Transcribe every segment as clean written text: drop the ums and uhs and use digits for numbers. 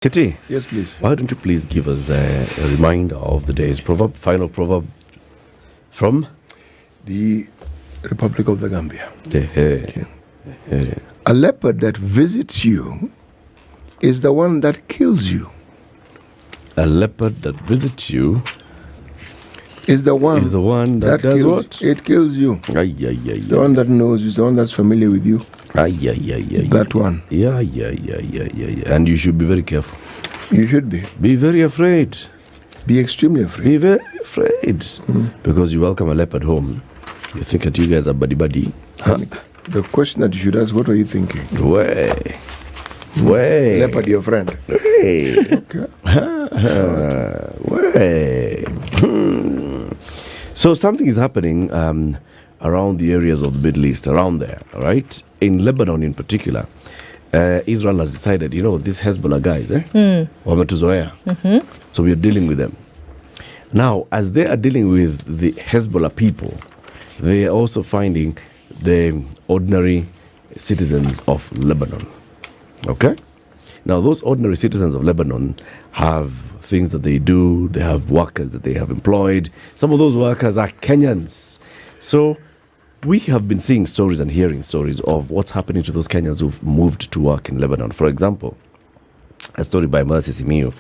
Titi. Yes, please. Why don't you please give us a reminder of the day's proverb, final proverb from the Republic of the Gambia. Okay. A leopard that visits you is the one that kills you. A leopard that visits you is the one that does kills, what? It kills you. It's the one that knows you, it's the one that's familiar with you. That one. Yeah. And you should be very careful. You should be. Be very afraid. Be extremely afraid. Be very afraid. Because you welcome a leopard home. You think that you guys are buddy-buddy. The question that you should ask, what are you thinking? Way. Leopard, your friend. Way. Okay. Way. So something is happening around the areas of the Middle East, around there, right? In Lebanon in particular, Israel has decided, these Hezbollah guys, So we are dealing with them. Now, as they are dealing with the Hezbollah people, they are also finding the ordinary citizens of Lebanon. Okay? Now, those ordinary citizens of Lebanon have things that they do. They have workers that they have employed. Some of those workers are Kenyans. So we have been seeing stories and hearing stories of what's happening to those Kenyans who've moved to work in Lebanon. For example, a story by Mercy Simiyu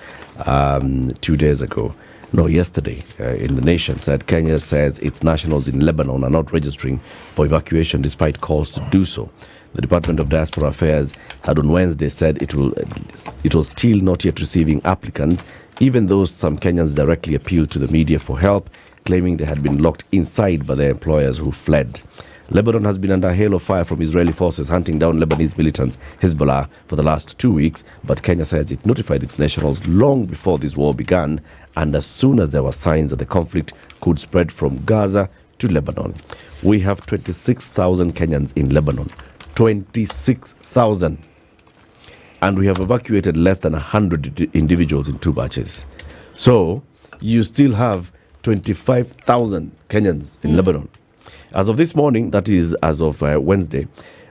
2 days ago. No, yesterday, in The Nation said Kenya says its nationals in Lebanon are not registering for evacuation despite calls to do so. The Department of Diaspora Affairs had on Wednesday said it was still not yet receiving applicants, even though some Kenyans directly appealed to the media for help, claiming they had been locked inside by their employers who fled. Lebanon has been under a hail of fire from Israeli forces hunting down Lebanese militants, Hezbollah, for the last 2 weeks, but Kenya says it notified its nationals long before this war began, and as soon as there were signs that the conflict could spread from Gaza to Lebanon. We have 26,000 Kenyans in Lebanon. 26,000. And we have evacuated less than 100 individuals in 2 batches. So, you still have 25,000 Kenyans in Lebanon. As of this morning, that is as of Wednesday,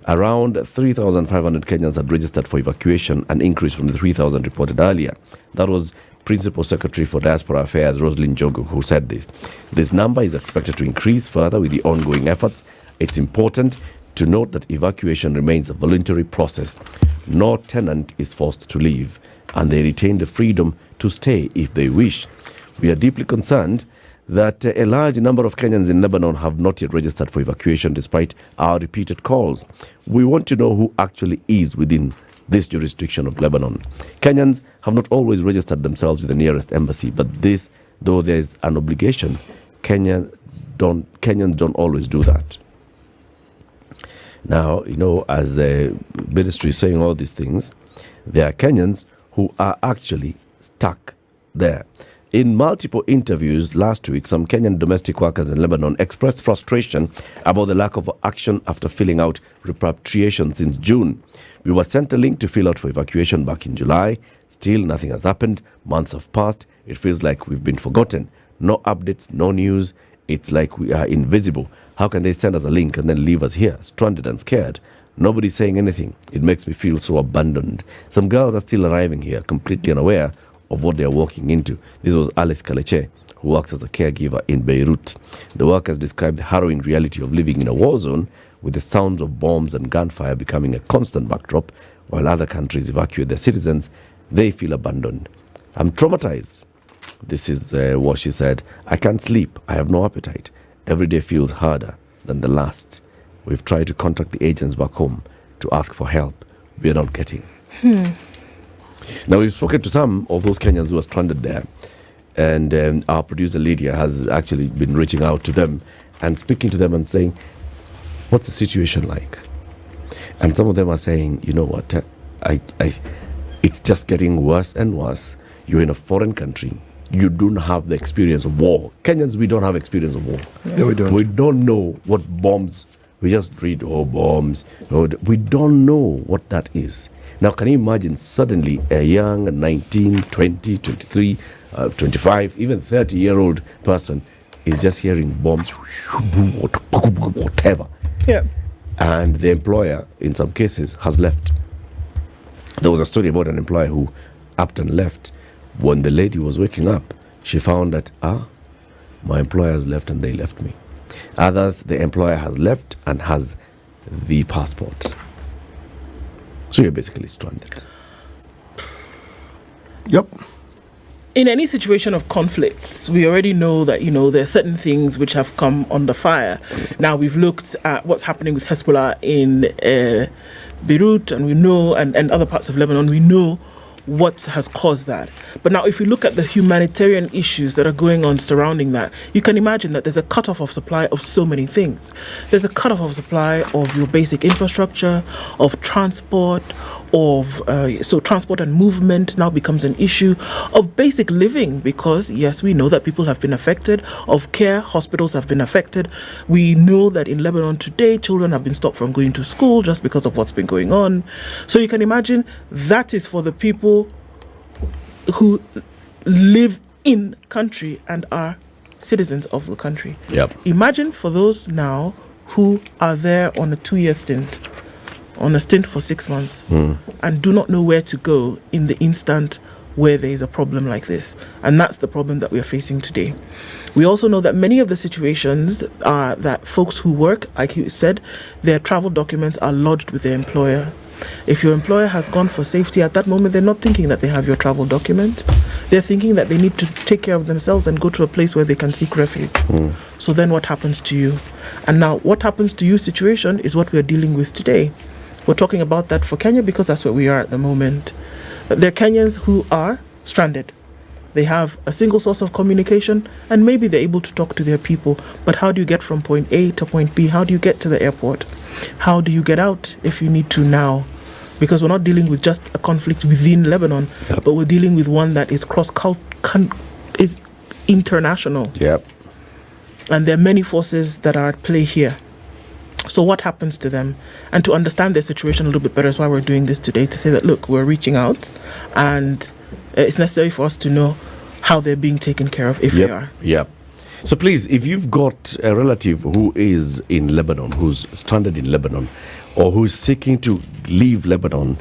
around 3,500 Kenyans had registered for evacuation, an increase from the 3,000 reported earlier. That was Principal Secretary for Diaspora Affairs, Roslyn Jogo, who said this. This number is expected to increase further with the ongoing efforts. It's important to note that evacuation remains a voluntary process. No tenant is forced to leave, and they retain the freedom to stay if they wish. We are deeply concerned that a large number of Kenyans in Lebanon have not yet registered for evacuation despite our repeated calls. We want to know who actually is within this jurisdiction of Lebanon. Kenyans have not always registered themselves with the nearest embassy, but this, though there is an obligation, Kenyans don't always do that. Now, as the ministry is saying all these things, there are Kenyans who are actually stuck there. In multiple interviews last week, some Kenyan domestic workers in Lebanon expressed frustration about the lack of action after filling out repatriation since June. We were sent a link to fill out for evacuation back in July. Still, nothing has happened. Months have passed. It feels like we've been forgotten. No updates, no news. It's like we are invisible. How can they send us a link and then leave us here, stranded and scared? Nobody's saying anything. It makes me feel so abandoned. Some girls are still arriving here, completely unaware of what they are walking into. This was Alice Kaleche, who works as a caregiver in Beirut. The workers described the harrowing reality of living in a war zone with the sounds of bombs and gunfire becoming a constant backdrop. While other countries evacuate their citizens, they feel abandoned. I'm traumatized. This is what she said. I can't sleep. I have no appetite. Every day feels harder than the last. We've tried to contact the agents back home to ask for help. We are not getting. Now, we've spoken to some of those Kenyans who are stranded there, and our producer Lydiah has actually been reaching out to them and speaking to them and saying, what's the situation like? And some of them are saying, you know what, it's just getting worse and worse. You're in a foreign country. You don't have the experience of war. Kenyans, we don't have experience of war. No, we don't. We don't know what bombs, we just read, bombs. We don't know what that is. Now, can you imagine suddenly a young 19, 20, 23, 25, even 30-year-old person is just hearing bombs, whatever. Yeah. And the employer, in some cases, has left. There was a story about an employer who upped and left. When the lady was waking up, she found that, my employer has left and they left me. Others, the employer has left and has the passport. So you're basically stranded. Yep. In any situation of conflicts, we already know that, there are certain things which have come under fire. Now, we've looked at what's happening with Hezbollah in Beirut, and we know, and other parts of Lebanon, we know what has caused that. But now, if you look at the humanitarian issues that are going on surrounding that, you can imagine that there's a cutoff of supply of so many things. There's a cutoff of supply of your basic infrastructure, of transport, so transport and movement now becomes an issue, of basic living, because yes, we know that people have been affected, of care, hospitals have been affected. We know that in Lebanon today, children have been stopped from going to school just because of what's been going on. So you can imagine that is for the people who live in country and are citizens of the country. Yep. Imagine for those now who are there on a 2-year stint, on a stint for 6 months, and do not know where to go in the instant where there is a problem like this. And that's the problem that we are facing today. We also know that many of the situations are that folks who work, like you said, their travel documents are lodged with their employer. If your employer has gone for safety at that moment, they're not thinking that they have your travel document. They're thinking that they need to take care of themselves and go to a place where they can seek refuge. So then what happens to you? And now what happens to you situation is what we're dealing with today. We're talking about that for Kenya because that's where we are at the moment. There are Kenyans who are stranded. They have a single source of communication and maybe they're able to talk to their people. But how do you get from point A to point B? How do you get to the airport? How do you get out if you need to now? Because we're not dealing with just a conflict within Lebanon, but we're dealing with one that is is international. Yep. And there are many forces that are at play here. So what happens to them? And to understand their situation a little bit better is why we're doing this today, to say that, look, we're reaching out and it's necessary for us to know how they're being taken care of if they are. Yeah. So please, if you've got a relative who is in Lebanon, who's stranded in Lebanon, or who's seeking to leave Lebanon,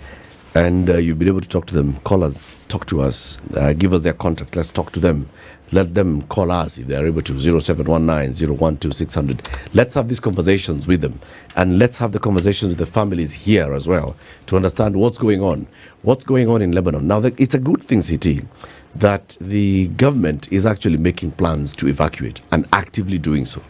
and you've been able to talk to them, call us, talk to us, give us their contact, let's talk to them. Let them call us if they're able to, 0719-012-600. Let's have these conversations with them. And let's have the conversations with the families here as well to understand what's going on. What's going on in Lebanon. Now, it's a good thing, CT, that the government is actually making plans to evacuate and actively doing so.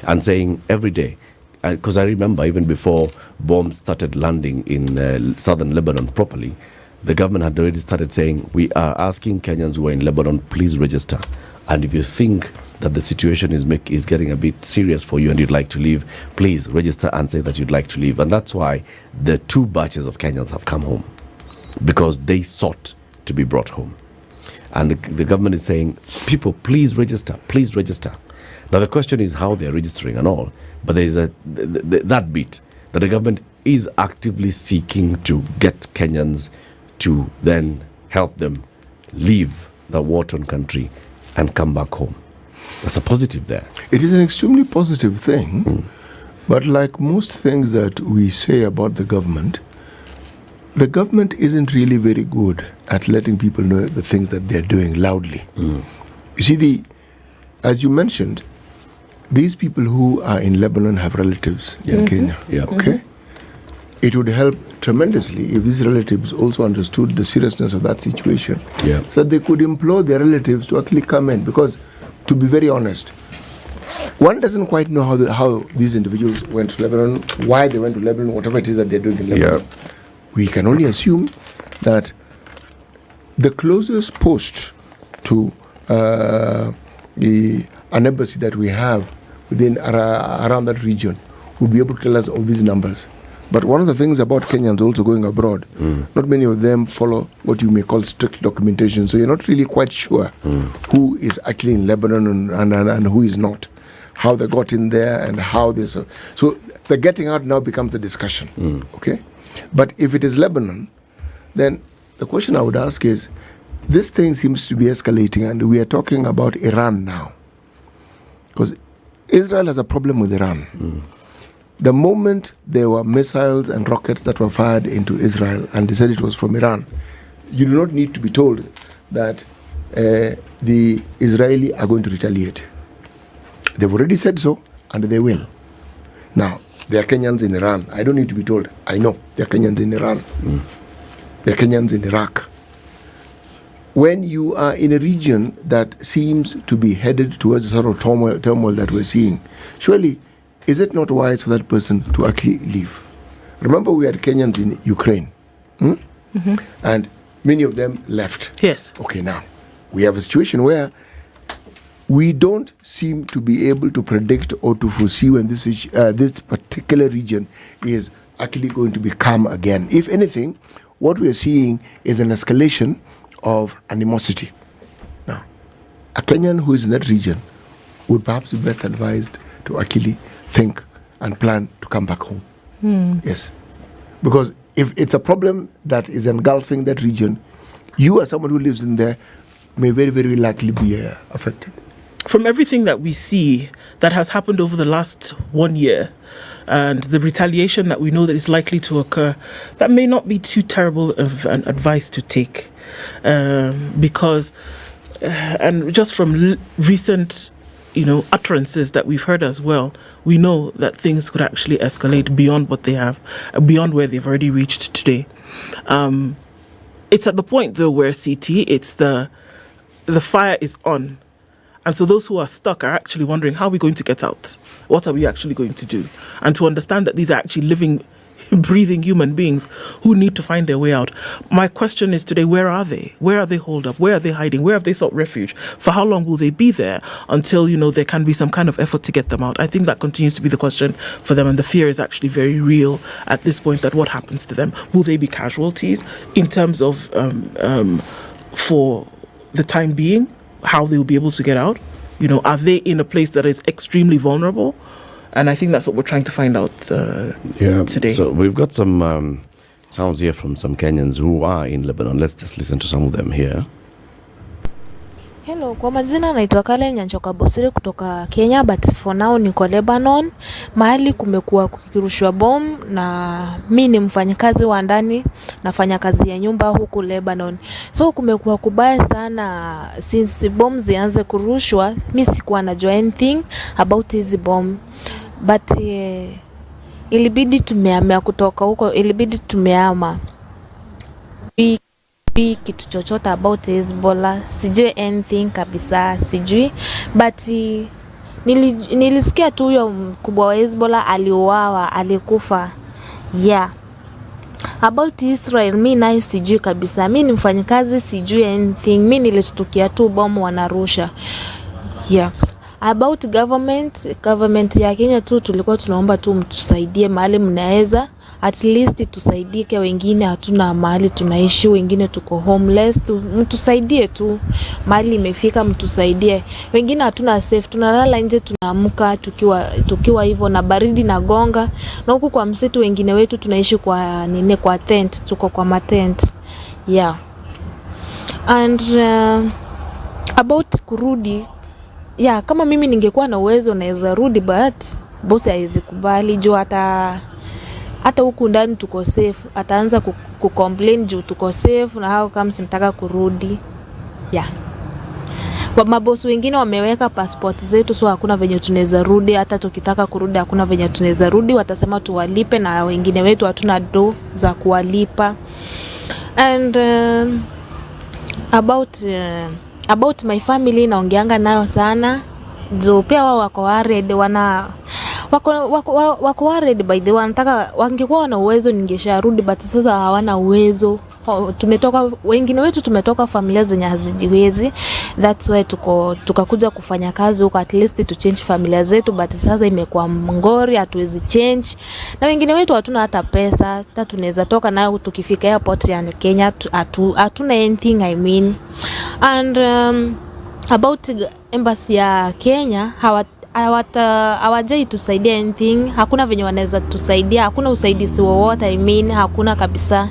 And saying every day, because I remember even before bombs started landing in southern Lebanon properly, the government had already started saying, we are asking Kenyans who are in Lebanon, please register. And if you think that the situation is getting a bit serious for you and you'd like to leave, please register and say that you'd like to leave. And that's why the 2 batches of Kenyans have come home, because they sought to be brought home. And the government is saying, people, please register, please register. Now the question is how they're registering and all, but there's that bit that the government is actively seeking to get Kenyans to then help them leave the war-torn country and come back home. That's a positive there. It is an extremely positive thing, but like most things that we say about the government isn't really very good at letting people know the things that they're doing loudly. You see, as you mentioned, these people who are in Lebanon have relatives in Kenya. Okay? It would help tremendously if these relatives also understood the seriousness of that situation, so they could implore their relatives to actually come in. Because, to be very honest, one doesn't quite know how these individuals went to Lebanon, why they went to Lebanon, whatever it is that they're doing in Lebanon. We can only assume that the closest post to an embassy that we have within around that region would be able to tell us all these numbers. But one of the things about Kenyans also going abroad, not many of them follow what you may call strict documentation. So you're not really quite sure who is actually in Lebanon and who is not, how they got in there and how they... So the getting out now becomes a discussion, okay? But if it is Lebanon, then the question I would ask is, this thing seems to be escalating and we are talking about Iran now. Because Israel has a problem with Iran. The moment there were missiles and rockets that were fired into Israel and they said it was from Iran, you do not need to be told that the Israeli are going to retaliate. They've already said so, and they will. Now, there are Kenyans in Iran. I don't need to be told. I know there are Kenyans in Iran. There are Kenyans in Iraq. When you are in a region that seems to be headed towards the sort of turmoil that we're seeing, surely, is it not wise for that person to actually leave? Remember, we had Kenyans in Ukraine. And many of them left. Yes. Okay, now, we have a situation where we don't seem to be able to predict or to foresee when this particular region is actually going to become again. If anything, what we are seeing is an escalation of animosity. Now, a Kenyan who is in that region would perhaps be best advised to actually think and plan to come back home. Yes. Because if it's a problem that is engulfing that region, you as someone who lives in there may very, very likely be affected. From everything that we see that has happened over the last 1 year and the retaliation that we know that is likely to occur, that may not be too terrible of an advice to take. Because, and just from recent, utterances that we've heard as well, we know that things could actually escalate beyond what they have, beyond where they've already reached today. It's at the point, though, where it's the fire is on. And so those who are stuck are actually wondering, how are we going to get out? What are we actually going to do? And to understand that these are actually living, breathing human beings who need to find their way out. My question is today, where are they? Where are they holed up? Where are they hiding? Where have they sought refuge? For how long will they be there until, there can be some kind of effort to get them out? I think that continues to be the question for them. And the fear is actually very real at this point that what happens to them? Will they be casualties in terms of, for the time being, how they will be able to get out? Are they in a place that is extremely vulnerable? And I think that's what we're trying to find out today. So we've got some sounds here from some Kenyans who are in Lebanon. Let's just listen to some of them here. Hello, kwa majina naitwa Kale Nyanchoka Bosire kutoka Kenya, but for now niko Lebanon. Mahali kumekuwa kukirushwa bomu na mimi ni mfanyakazi wa ndani, nafanya kazi ya nyumba huku Lebanon. So kumekuwa kubaya sana since bomu zianze kurushwa. Mimi sikuwa najua anything about hizi bomu. But ilibidi tumehamia kutoka huko, ilibidi tumeama. Kitu chochote about Hezbollah, sijui anything kabisa, sijui. But nilisikia tu huyo mkubwa wa Hezbollah aliuawa, alikufa. Yeah. About Israel, mimi naye sijui kabisa. Mimi ni mfanyakazi, sijui anything. Mimi nilishtukia tu bomu wanarusha. Yeah. About government ya Kenya tu tulikuwa tunaomba tu mtusaidie mahali mnaweza. At least tusaidike, wengine hatuna mahali tunaishi, wengine tuko homeless, mtusaidie tu. Mahali imefika mtusaidie. Wengine hatuna safe, tunalala nje, tunaamka tukiwa hivyo na baridi na gonga. Na huku kwa msitu wengine wetu tunaishi kwa tent, tuko kwa matent. Yeah. And about kurudi, yeah, kama mimi ningekuwa na uwezo naweza rudi, but bosi haizi kubali juu hata huku ndani tuko safe, ataanza kucomplain juu tuko safe na hao kama sinataka kurudi. Yeah. Mabosi wengine wameweka passport zetu, so hakuna venye tunaweza rudi. Hata tukitaka kurudi hakuna venye tunaweza rudi, watasema tuwalipe na wengine wetu hatuna do za kuwalipa. And about my family naongeanga nayo sana. Jo pia wao wako worried, wako worried by the wanataka, wangekuwa na uwezo ningesharudi, but sasa hawana uwezo. Wengine wetu tumetoka familia zenye hazijiwezi. That's why tukakuja kufanya kazi huko, at least to change familia zetu, but sasa imekuwa mngori, hatuwezi change. Na wengine wetu hatuna hata pesa, hata tunaweza toka nayo tukifika airport ya Kenya, hatuna anything, I mean. And about embassy ya Kenya, hawajai tusaidia anything. Hakuna venye wanaweza tusaidia, hakuna usaidizi wowote, I mean, hakuna kabisa.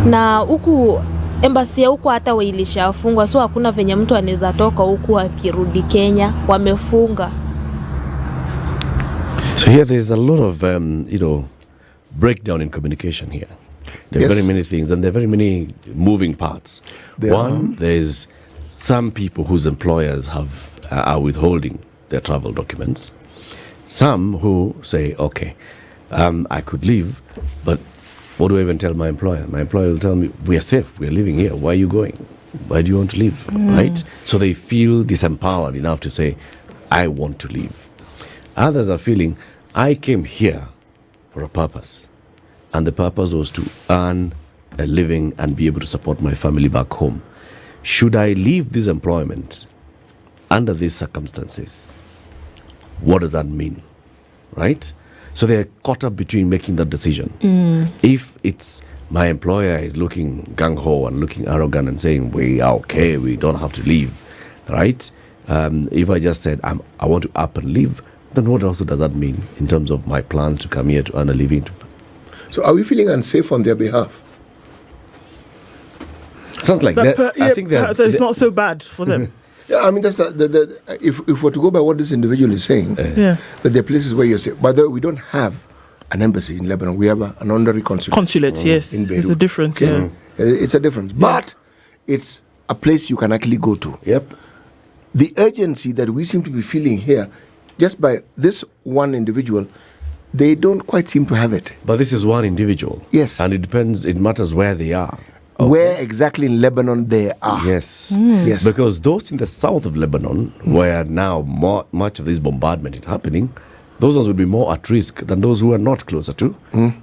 Na huku embassy huku hata wailishafungwa, so hakuna venye mtu anaweza toka huku akirudi Kenya, wamefunga. So here there is a lot of breakdown in communication here. There are very many things, and there are very many moving parts. There's some people whose employers are withholding their travel documents. Some who say, okay, I could leave, but what do I even tell my employer? My employer will tell me, we are safe, we are living here. Why are you going? Why do you want to leave? Right? So they feel disempowered enough to say, I want to leave. Others are feeling, I came here for a purpose. And the purpose was to earn a living and be able to support my family back home. Should I leave this employment under these circumstances? What does that mean? Right? So they're caught up between making that decision. If it's my employer is looking gung-ho and looking arrogant and saying, we are okay, we don't have to leave, right? If I just said, I want to up and leave, then what also does that mean in terms of my plans to come here to earn a living? So are we feeling unsafe on their behalf? Sounds like that. I think that it's not so bad for them. Yeah, I mean, that's if we're to go by what this individual is saying, that there are places where you're safe. By the way, we don't have an embassy in Lebanon. We have an honorary consulate. Consulate, yes. In Beirut. There's a difference, It's a difference. But it's a place you can actually go to. Yep. The urgency that we seem to be feeling here, just by this one individual, they don't quite seem to have it. But this is one individual. Yes. And it matters where they are. Okay. Where exactly in Lebanon they are. Yes. Yes. Because those in the south of Lebanon, where now much of this bombardment is happening, those ones would be more at risk than those who are not closer to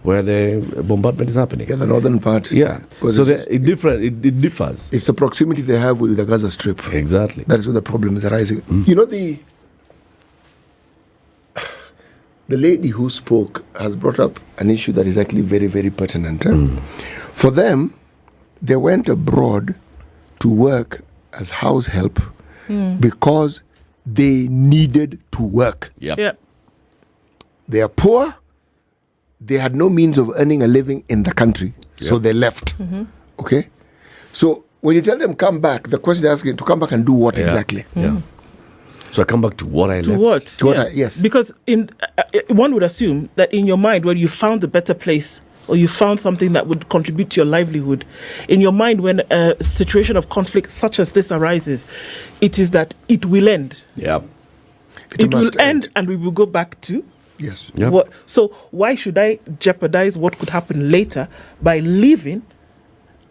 where the bombardment is happening. Yeah, the northern part. Yeah. So it differs. It's the proximity they have with the Gaza Strip. Exactly. That's where the problem is arising. You know, the lady who spoke has brought up an issue that is actually very, very pertinent. For them, they went abroad to work as house help because they needed to work. Yep. They are poor. They had no means of earning a living in the country. So they left. Okay? So when you tell them come back, the question they're asking to come back and do what exactly? Yeah. So I come back to what I left. What? To what yes. Because one would assume that in your mind, when you found a better place or you found something that would contribute to your livelihood, in your mind, when a situation of conflict such as this arises, it is that it will end. Yeah. It will end and we will go back to. Yes. Yep. So why should I jeopardize what could happen later by leaving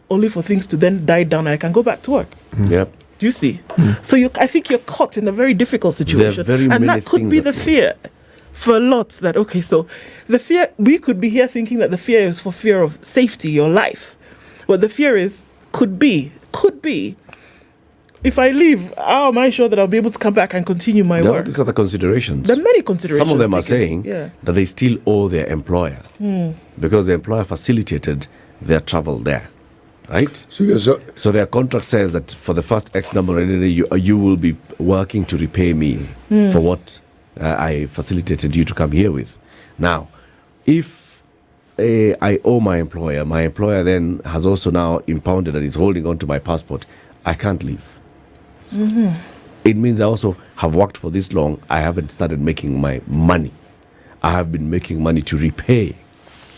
only for things to then die down and I can go back to work? Yep. Do you see? So I think you're caught in a very difficult situation. And that could be the fear for a lot that, okay, so the fear, we could be here thinking that the fear is for fear of safety or life. But the fear could be, if I leave, how am I sure that I'll be able to come back and continue my work? These are the considerations. There are many considerations. Some of them are saying that they still owe their employer because the employer facilitated their travel there. Right? So their contract says that for the first X number of days, you will be working to repay me for what I facilitated you to come here with. Now, if I owe my employer then has also now impounded and is holding on to my passport, I can't leave. It means I also have worked for this long. I haven't started making my money. I have been making money to repay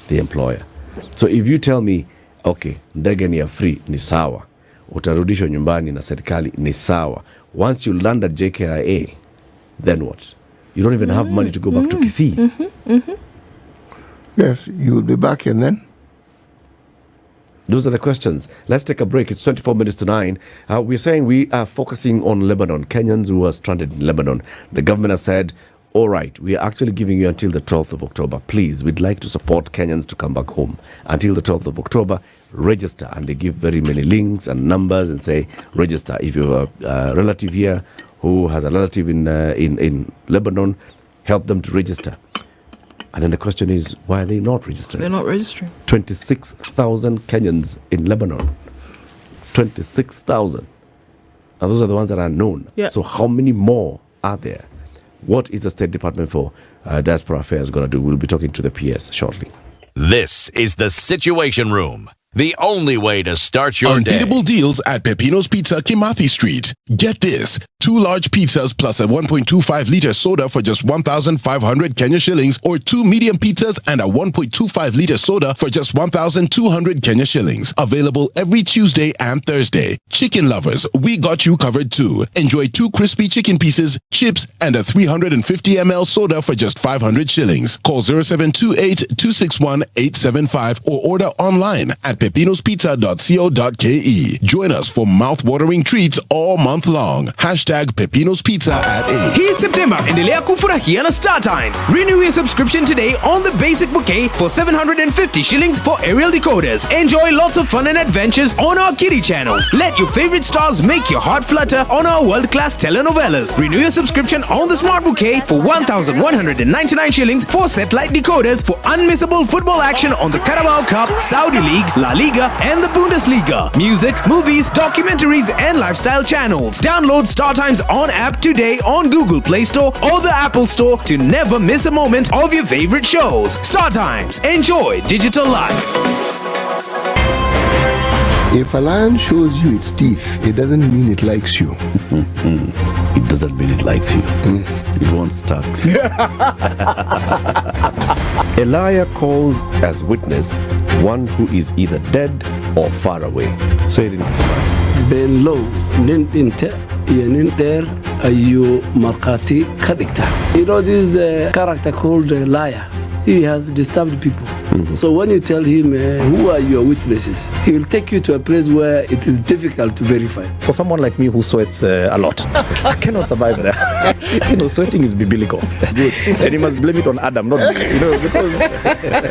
the employer. So if you tell me, okay, ndege ni ya free, ni sawa. Utarudishwa nyumbani na serikali, ni sawa. Once you land at JKIA, then what? You don't even have money to go back to Kisii. Yes, you will be back and then? Those are the questions. Let's take a break. It's 24 minutes to 9. We're saying we are focusing on Lebanon, Kenyans who are stranded in Lebanon. The government has said, all right, we are actually giving you until the 12th of October. Please, we'd like to support Kenyans to come back home. Until the 12th of October, register. And they give very many links and numbers and say, register. If you have a relative here who has a relative in Lebanon, help them to register. And then the question is, why are they not registering? They're not registering. 26,000 Kenyans in Lebanon. 26,000. And those are the ones that are known. Yeah. So how many more are there? What is the State Department for Diaspora Affairs going to do? We'll be talking to the PS shortly. This is the Situation Room The only way to start your day. Unbeatable deals at Peppino's Pizza, Kimathi Street. Get this. 2 large pizzas plus a 1.25-liter soda for just 1,500 Kenya shillings, or 2 medium pizzas and a 1.25-liter soda for just 1,200 Kenya shillings. Available every Tuesday and Thursday. Chicken lovers, we got you covered too. Enjoy 2 crispy chicken pieces, chips, and a 350 ml soda for just 500 shillings. Call 0728-261-875 or order online at pepinospizza.co.ke. Join us for mouth-watering treats all month long. Hashtag Pepino's Pizza at 8. Hii September, endelea kufurahia na Star Times. Renew your subscription today on the basic bouquet for 750 shillings for aerial decoders. Enjoy lots of fun and adventures on our kiddie channels. Let your favorite stars make your heart flutter on our world-class telenovelas. Renew your subscription on the Smart Bouquet for 1,199 shillings for satellite decoders for unmissable football action on the Carabao Cup, Saudi League, La Liga, and the Bundesliga. Music, movies, documentaries, and lifestyle channels. Download Star Times on app today on Google Play Store or the Apple Store to never miss a moment of your favorite shows. Star Times. Enjoy digital life. If a lion shows you its teeth, it doesn't mean it likes you. It doesn't mean it likes you. It won't start. A liar calls as witness one who is either dead or far away. Say it in Kiswahili. Ben low, nin inte, nin there, you markati kadikta. You know this character called liar. He has disturbed people. So when you tell him who are your witnesses, he will take you to a place where it is difficult to verify. For someone like me who sweats a lot, I cannot survive there. Sweating is biblical. Good. And you must blame it on Adam, not me. Because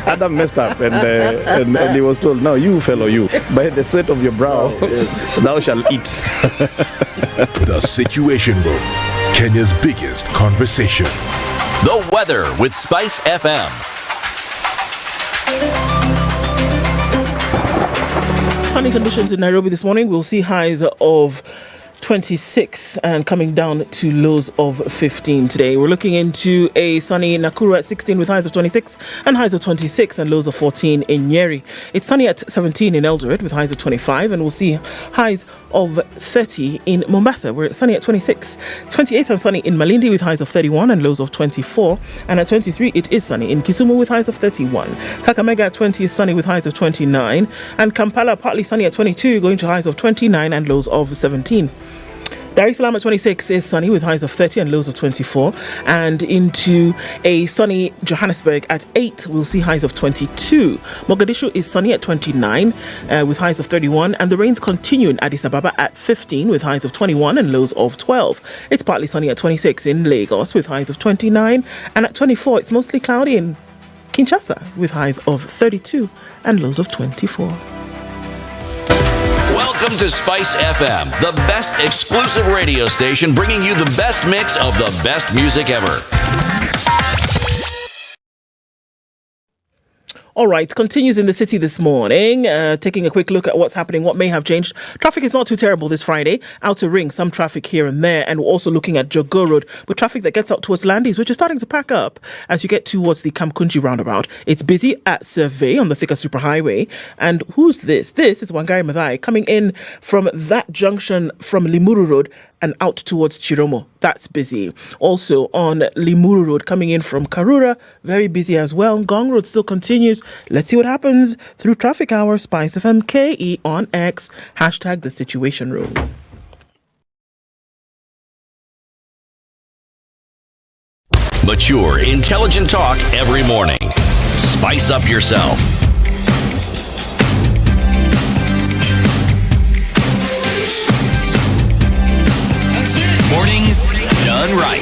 Adam messed up and he was told, "No, you fellow, you, by the sweat of your brow, thou shalt eat." The Situation Room, Kenya's biggest conversation. The weather with Spice FM. Sunny conditions in Nairobi this morning. We'll see highs of 26 and coming down to lows of 15 today. We're looking into a sunny Nakuru at 16 with highs of 26 and highs of 26 and lows of 14 in Nyeri. It's sunny at 17 in Eldoret with highs of 25, and we'll see highs of 30 in Mombasa, where it's sunny at 26. 28 and sunny in Malindi with highs of 31 and lows of 24, and at 23 it is sunny in Kisumu with highs of 31. Kakamega at 20 is sunny with highs of 29, and Kampala partly sunny at 22 going to highs of 29 and lows of 17. Dar es Salaam at 26 is sunny with highs of 30 and lows of 24. And into a sunny Johannesburg at 8, we'll see highs of 22. Mogadishu is sunny at 29 with highs of 31. And the rains continue in Addis Ababa at 15 with highs of 21 and lows of 12. It's partly sunny at 26 in Lagos with highs of 29. And at 24, it's mostly cloudy in Kinshasa with highs of 32 and lows of 24. Welcome to Spice FM, the best exclusive radio station bringing you the best mix of the best music ever. All right, continues in the city this morning. Taking a quick look at what's happening, what may have changed. Traffic is not too terrible this Friday. Outer Ring, some traffic here and there. And we're also looking at Jogoo Road with traffic that gets out towards Landis, which is starting to pack up as you get towards the Kamkunji roundabout. It's busy at Survey on the Thika Superhighway. And who's this? This is Wangari Maathai coming in from that junction from Limuru Road and out towards Chiromo. That's busy. Also on Limuru Road coming in from Karura, very busy as well. Ngong Road still continues. Let's see what happens through traffic hour. Spice FM KE on X. Hashtag the Situation Room. Mature, intelligent talk every morning. Spice up yourself. Mornings done right.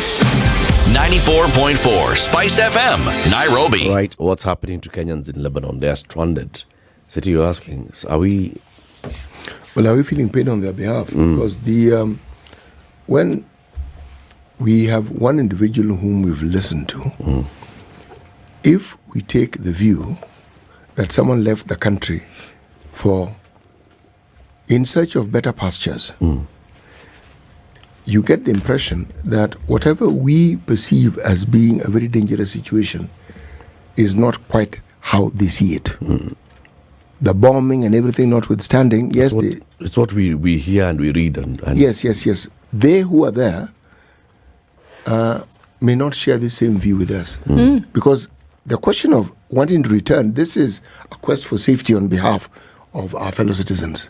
94.4 Spice FM, Nairobi. Right, what's happening to Kenyans in Lebanon? They are stranded. City, you're asking, are we feeling pain on their behalf? Because when we have one individual whom we've listened to, if we take the view that someone left the country in search of better pastures, you get the impression that whatever we perceive as being a very dangerous situation is not quite how they see it. the bombing and everything notwithstanding, yes, it's what we hear and we read. And yes. They who are there may not share the same view with us. Because the question of wanting to return, this is a quest for safety on behalf of our fellow citizens.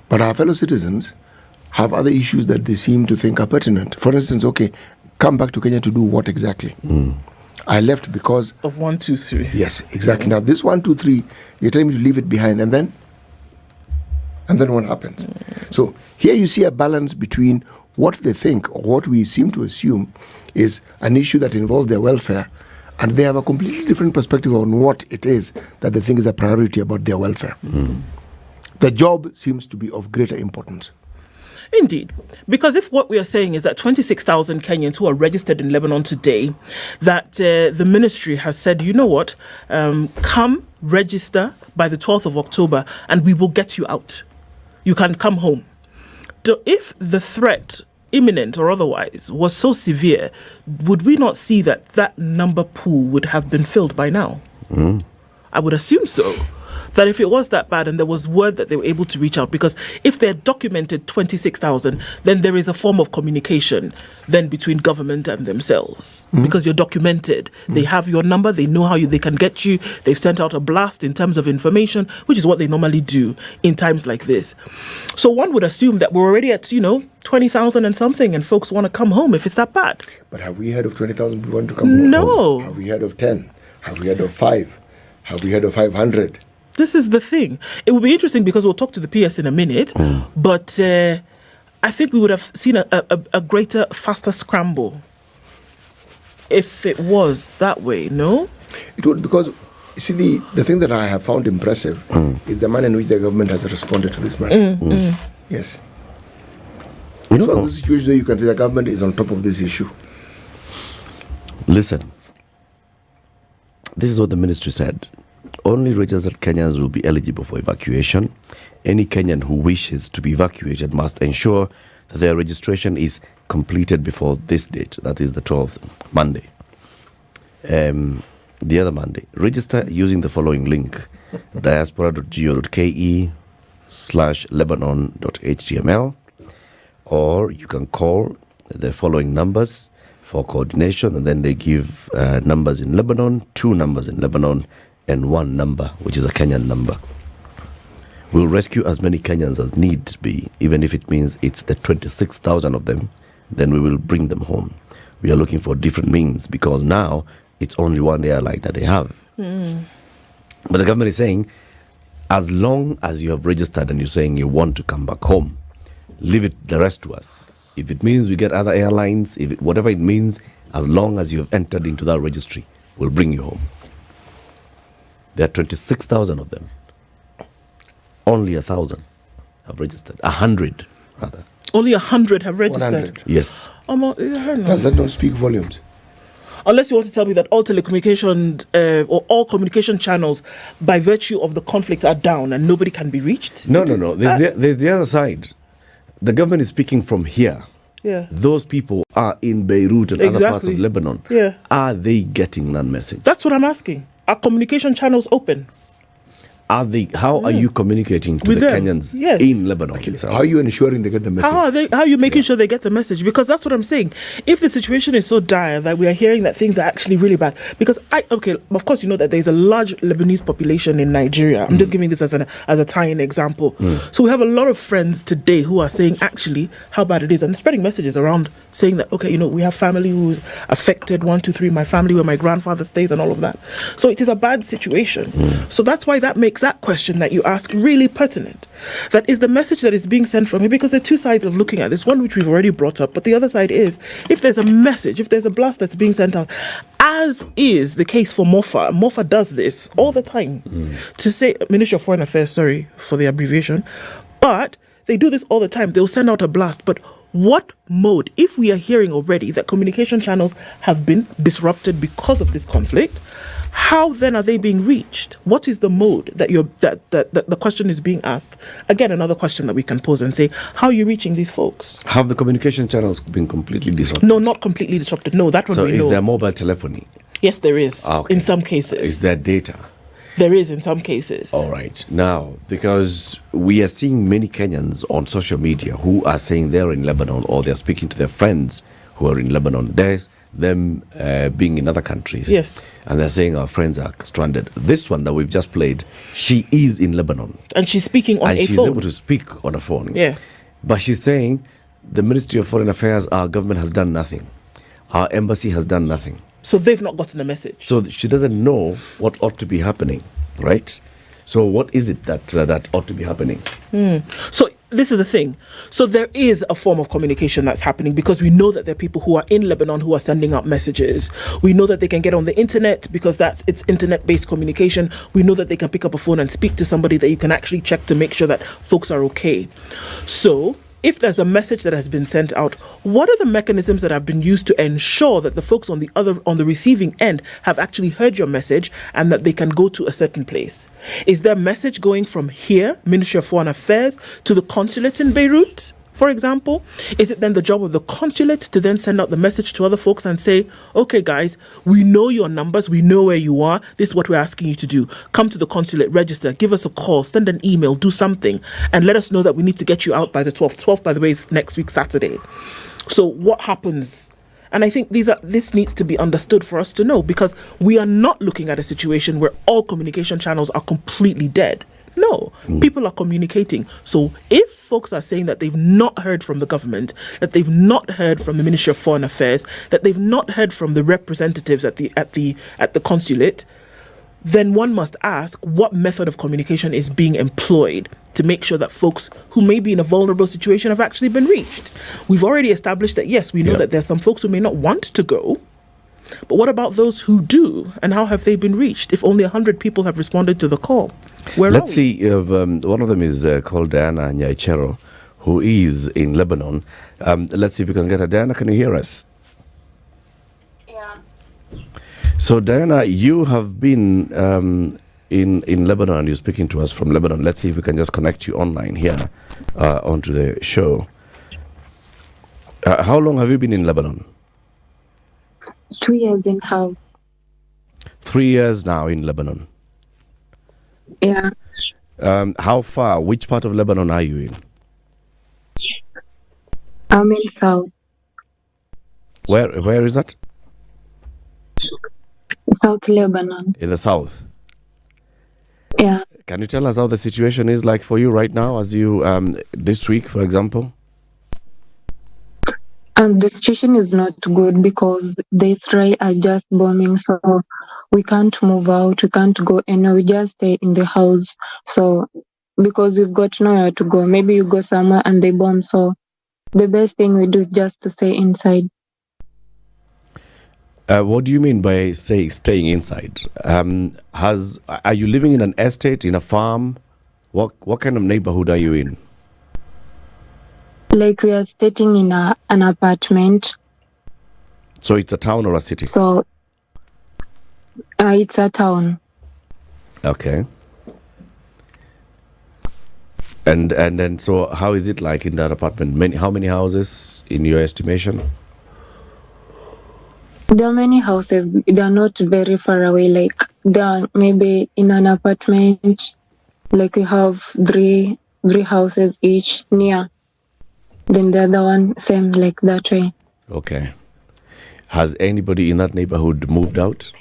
But our fellow citizens have other issues that they seem to think are pertinent. For instance, okay, come back to Kenya to do what exactly? I left because of 1, 2, 3. Yes, exactly. Now this 1, 2, 3, you're telling me to leave it behind, and then what happens? So here you see a balance between what they think, or what we seem to assume is an issue that involves their welfare, and they have a completely different perspective on what it is that they think is a priority about their welfare. The job seems to be of greater importance. Indeed, because if what we are saying is that 26,000 Kenyans who are registered in Lebanon today, that the ministry has said, you know what, come register by the 12th of October and we will get you out. You can come home. So if the threat, imminent or otherwise, was so severe, would we not see that number pool would have been filled by now? I would assume so. That if it was that bad and there was word that they were able to reach out, because if they're documented 26,000, then there is a form of communication then between government and themselves, because you're documented. They have your number, they know how they can get you, they've sent out a blast in terms of information, which is what they normally do in times like this. So one would assume that we're already at, 20,000 and something, and folks want to come home if it's that bad. But have we heard of 20,000 people want to come home? No. Have we heard of 10? Have we heard of 5? Have we heard of 500? This is the thing. It will be interesting because we'll talk to the PS in a minute, but I think we would have seen a greater, faster scramble if it was that way, no? It would, because, you see, the thing that I have found impressive is the manner in which the government has responded to this matter. Yes. It's one of the situations where you can say the government is on top of this issue. Listen, this is what the ministry said. Only registered Kenyans will be eligible for evacuation. Any Kenyan who wishes to be evacuated must ensure that their registration is completed before this date, that is the 12th, Monday. The other Monday. Register using the following link, diaspora.go.ke/lebanon.html, or you can call the following numbers for coordination, and then they give numbers in Lebanon, 2 numbers in Lebanon, and 1 number, which is a Kenyan number. We'll rescue as many Kenyans as need be, even if it means it's the 26,000 of them, then we will bring them home. We are looking for different means because now it's only one airline that they have. But the government is saying, as long as you have registered and you're saying you want to come back home, leave the rest to us. If it means we get other airlines, whatever it means, as long as you have entered into that registry, we'll bring you home. There are 26,000 of them. Only 1,000 have registered. 100, rather. Only 100 have registered? 100. Yes. Does that not speak volumes? Unless you want to tell me that all telecommunication or all communication channels, by virtue of the conflict, are down and nobody can be reached? No. There's the other side. The government is speaking from here. Yeah. Those people are in Beirut and other parts of Lebanon. Yeah. Are they getting that message? That's what I'm asking. Are communication channels open? How are you communicating to with the them? Kenyans Yes. in Lebanon itself? How are you ensuring they get the message? How are you making sure they get the message? Because that's what I'm saying. If the situation is so dire that we are hearing that things are actually really bad, because of course you know that there's a large Lebanese population in Nigeria. I'm just giving this as a tie-in example. So we have a lot of friends today who are saying actually how bad it is, and spreading messages around saying that we have family who's affected, 1, 2, 3, my family where my grandfather stays and all of that. So it is a bad situation. So that's why that makes that question that you ask really pertinent. That is the message that is being sent from here, because there are 2 sides of looking at this, one which we've already brought up, but the other side is, if there's a message, if there's a blast that's being sent out, as is the case for MOFA does this all the time, to say, Ministry of Foreign Affairs, sorry for the abbreviation, but they do this all the time. They'll send out a blast, but what mode, if we are hearing already that communication channels have been disrupted because of this conflict, how then are they being reached? What is the mode that the question is being asked? Again, another question that we can pose and say, how are you reaching these folks? Have the communication channels been completely disrupted? No, not completely disrupted. No, that one we know. So is there mobile telephony? Yes, there is, in some cases. Is there data? There is in some cases. All right. Now, because we are seeing many Kenyans on social media who are saying they're in Lebanon or they're speaking to their friends who are in Lebanon. There's them being in other countries. Yes. And they're saying our friends are stranded. This one that we've just played, she is in Lebanon. And she's speaking on a phone. And she's able to speak on a phone. Yeah. But she's saying the Ministry of Foreign Affairs, our government has done nothing. Our embassy has done nothing. So they've not gotten the message. So she doesn't know what ought to be happening, right? So what is it that ought to be happening? So this is the thing. So there is a form of communication that's happening because we know that there are people who are in Lebanon who are sending out messages. We know that they can get on the internet because it's internet-based communication. We know that they can pick up a phone and speak to somebody that you can actually check to make sure that folks are okay. So if there's a message that has been sent out, what are the mechanisms that have been used to ensure that the folks on the receiving end have actually heard your message and that they can go to a certain place? Is there a message going from here, Ministry of Foreign Affairs, to the consulate in Beirut, for example? Is it then the job of the consulate to then send out the message to other folks and say, okay, guys, we know your numbers, we know where you are, this is what we're asking you to do. Come to the consulate, register, give us a call, send an email, do something, and let us know that we need to get you out by the 12th. 12th, by the way, is next week, Saturday. So what happens? And I think this needs to be understood for us to know, because we are not looking at a situation where all communication channels are completely dead. No, people are communicating. So if folks are saying that they've not heard from the government, that they've not heard from the Ministry of Foreign Affairs, that they've not heard from the representatives at the consulate, then one must ask what method of communication is being employed to make sure that folks who may be in a vulnerable situation have actually been reached. We've already established that, yes, we know that there's some folks who may not want to go. But what about those who do, and how have they been reached? If only 100 people have responded to the call, let's see if one of them is called Diana Nyaichero, who is in Lebanon. Let's see if we can get her. Diana, can you hear us? Yeah. So Diana, you have been in Lebanon and you're speaking to us from Lebanon. Let's see if we can just connect you online here onto the show. How long have you been in Lebanon? 2 years in how? 3 years now in Lebanon. Yeah. How far? Which part of Lebanon are you in? I'm in South. Where is that? South Lebanon. In the south. Yeah. Can you tell us how the situation is like for you right now, as you this week, for example? The situation is not good because the Israel are just bombing, so we can't move out, we can't go anywhere, we just stay in the house. So because we've got nowhere to go, maybe you go somewhere and they bomb, so the best thing we do is just to stay inside. What do you mean by staying inside? Are you living in an estate, in a farm? What kind of neighborhood are you in? Like we are staying in an apartment. So it's a town or a city? So it's a town. Okay. And then so how is it like in that apartment? How many houses in your estimation? There are many houses. They are not very far away. Like they are maybe in an apartment. Like we have three houses each near. Then the other one same like that way. Okay. Has anybody in that neighborhood moved out?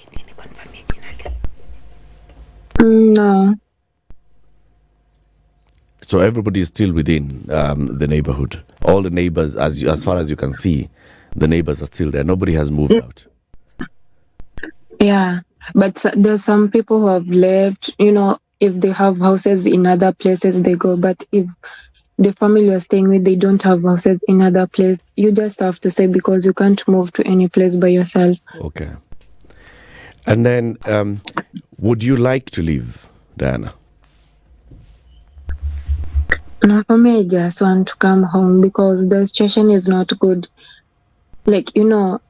No. So everybody is still within the neighborhood. All the neighbors, as far as you can see, the neighbors are still there. Nobody has moved out. Yeah, but there's some people who have left. You know, if they have houses in other places, they go. But if the family you're staying with, they don't have houses in other place, you just have to stay because you can't move to any place by yourself. Okay. And then, would you like to leave, Diana? No, for me, I just want to come home because the situation is not good. Like, you know,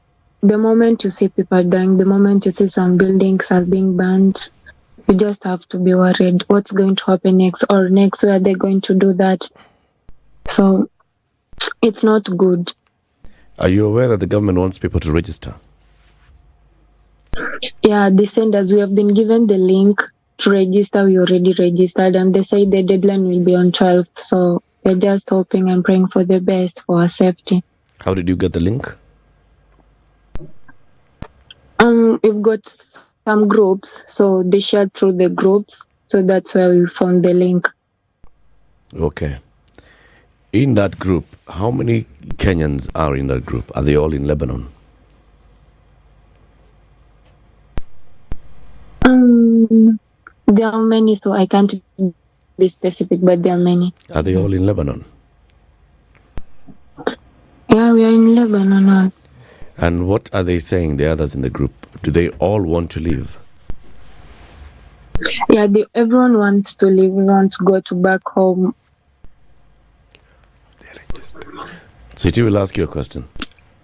the moment you see people dying, the moment you see some buildings are being burned, you just have to be worried. What's going to happen next? Or next, where they're going to do that? So, it's not good. Are you aware that the government wants people to register? Yeah, they send us. We have been given the link to register, we already registered, and they say the deadline will be on 12th. So we're just hoping and praying for the best for our safety. How did you get the link? We've got some groups, so they shared through the groups. So that's where we found the link. Okay. In that group, how many Kenyans are in that group? Are they all in Lebanon? There are many, so I can't be specific, but there are many. Are they all in Lebanon? Yeah, we are in Lebanon all. And what are they saying, the others in the group? Do they all want to leave? Yeah, everyone wants to leave. We want to go back home. City will ask you a question.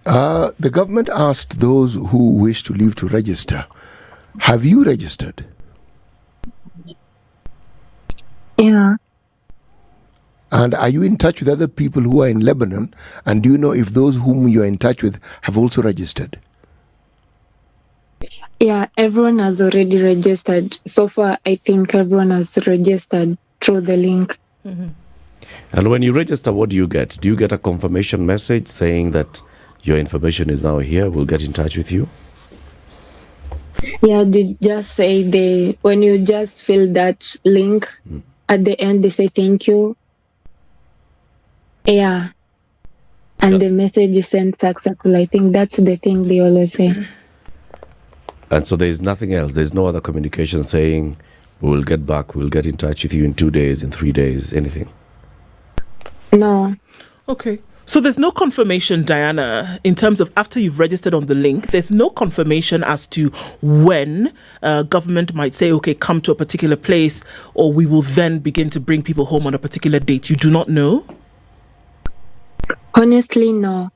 The government asked those who wish to leave to register. Have you registered? Yeah. And are you in touch with other people who are in Lebanon? And do you know if those whom you are in touch with have also registered? Yeah, everyone has already registered. So far, I think everyone has registered through the link. Mm-hmm. And when you register, what do you get? Do you get a confirmation message saying that your information is now here, we'll get in touch with you? Yeah, they just say when you just fill that link, at the end they say thank you. Yeah. And the message is sent successful. I think that's the thing they always say. And so there's nothing else. There's no other communication saying, we will get back, we'll get in touch with you in 2 days, in 3 days, anything? No. Okay. So there's no confirmation, Diana, in terms of after you've registered on the link, there's no confirmation as to when government might say, okay, come to a particular place, or we will then begin to bring people home on a particular date. You do not know? Honestly, no.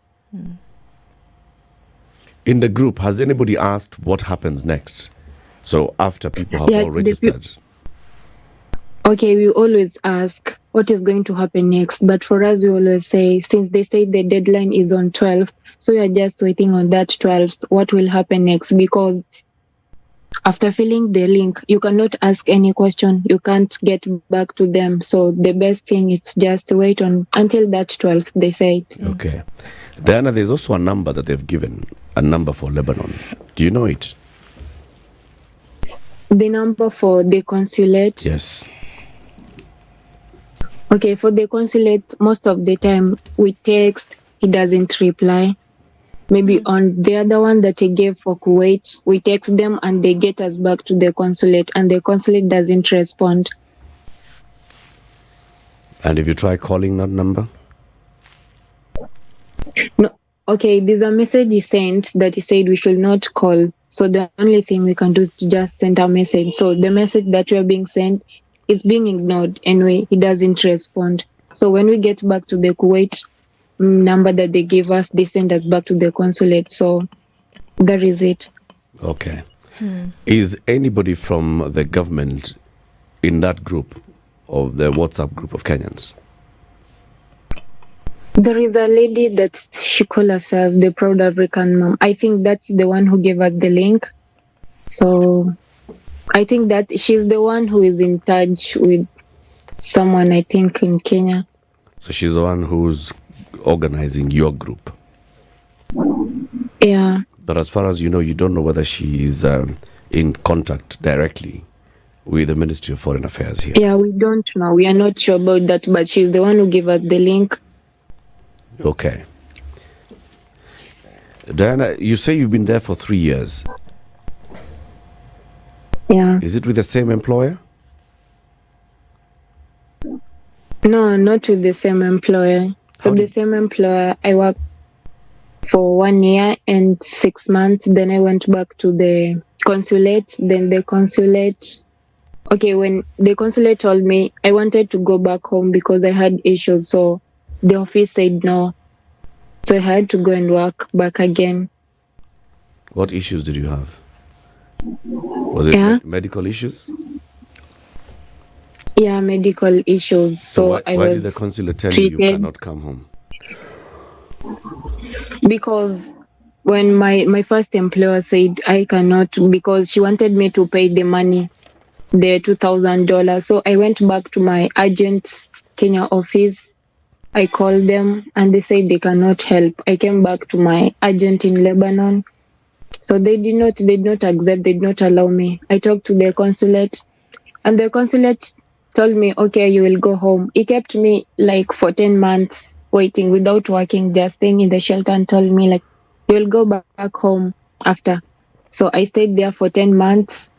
In the group, has anybody asked what happens next? So after people have all registered? Okay, we always ask what is going to happen next. But for us, we always say, since they say the deadline is on 12th, so we are just waiting on that 12th, what will happen next? Because after filling the link, you cannot ask any question. You can't get back to them. So the best thing is just to wait until that 12th, they say. Okay. Diana, there's also a number that they've given, a number for Lebanon. Do you know it? The number for the consulate? Yes. Okay, for the consulate, most of the time we text, he doesn't reply. Maybe on the other one that he gave for Kuwait, we text them and they get us back to the consulate, and the consulate doesn't respond. And if you try calling that number? No. Okay, there's a message he sent that he said we should not call. So the only thing we can do is to just send a message. So the message that we're being sent, it's being ignored anyway. He doesn't respond. So when we get back to the Kuwait number that they gave us, they send us back to the consulate. So that is it. Okay. Is anybody from the government in that group, of the WhatsApp group of Kenyans? There is a lady that she calls herself the Proud African Mom. I think that's the one who gave us the link. So I think that she's the one who is in touch with someone, I think, in Kenya. So she's the one who's organizing your group? Yeah. But as far as you know, you don't know whether she is in contact directly with the Ministry of Foreign Affairs here. Yeah, we don't know. We are not sure about that, but she's the one who gave us the link. Okay. Diana, you say you've been there for 3 years. Yeah. Is it with the same employer? No, not with the same employer. With the same employer, I worked for 1 year and 6 months. Then I went back to the consulate. Then the consulate... Okay, when the consulate told me I wanted to go back home because I had issues, so the office said no. So I had to go and work back again. What issues did you have? Was it medical issues? Yeah, medical issues. So why did the consulate tell you cannot come home? Because when my first employer said I cannot, because she wanted me to pay the money the $2,000. So I went back to my agent's Kenya office. I called them and they said they cannot help. I came back to my agent in Lebanon. So they did not accept, they did not allow me. I talked to the consulate and the consulate told me, okay, you will go home. He kept me like for 10 months waiting without working, just staying in the shelter, and told me like, you will go back home after. So I stayed there for 10 months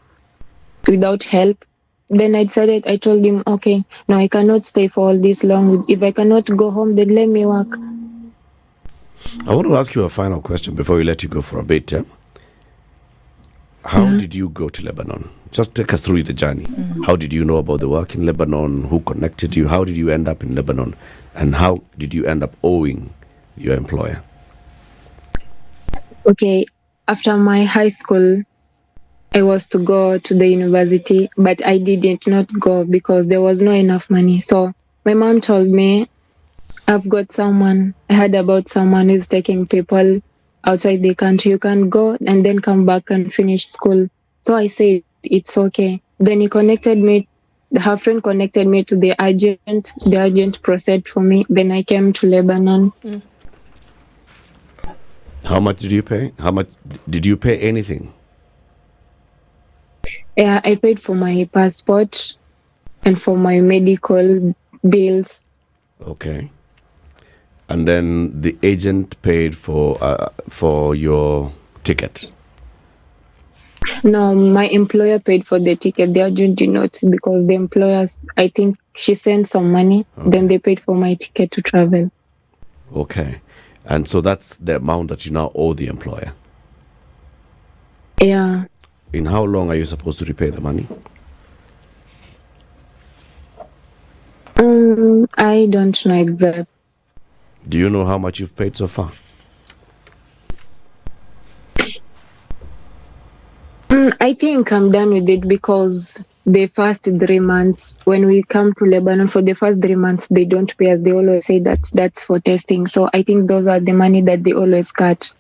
without help. Then I told him, okay, no, I cannot stay for all this long. If I cannot go home, then let me work. I want to ask you a final question before we let you go for a bit. How did you go to Lebanon? Just take us through the journey. How did you know about the work in Lebanon? Who connected you? How did you end up in Lebanon? And how did you end up owing your employer? Okay, after my high school, I was to go to the university, but I didn't not go because there was not enough money. So my mom told me, I heard about someone who's taking people outside the country. You can go and then come back and finish school. So I said, it's okay. Then her friend connected me to the agent. The agent processed for me. Then I came to Lebanon. How much did you pay? How much did you pay anything? Yeah, I paid for my passport and for my medical bills. Okay. And then the agent paid for your ticket? No, my employer paid for the ticket. The agent did not, because the employers, I think she sent some money. Okay. Then they paid for my ticket to travel. Okay. And so that's the amount that you now owe the employer? Yeah. In how long are you supposed to repay the money? I don't know exactly. Do you know how much you've paid so far? I think I'm done with it, because the first 3 months, when we come to Lebanon, for the first 3 months, they don't pay us. They always say that that's for testing. So I think those are the money that they always cut.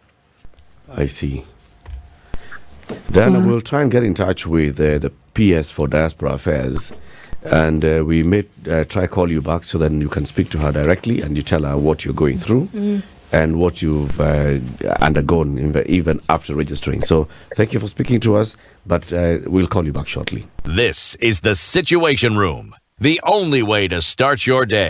I see. Then we'll try and get in touch with the PS for Diaspora Affairs, and we may try call you back so that you can speak to her directly and you tell her what you're going through and what you've undergone even after registering. So thank you for speaking to us, but we'll call you back shortly. This is the Situation Room, the only way to start your day.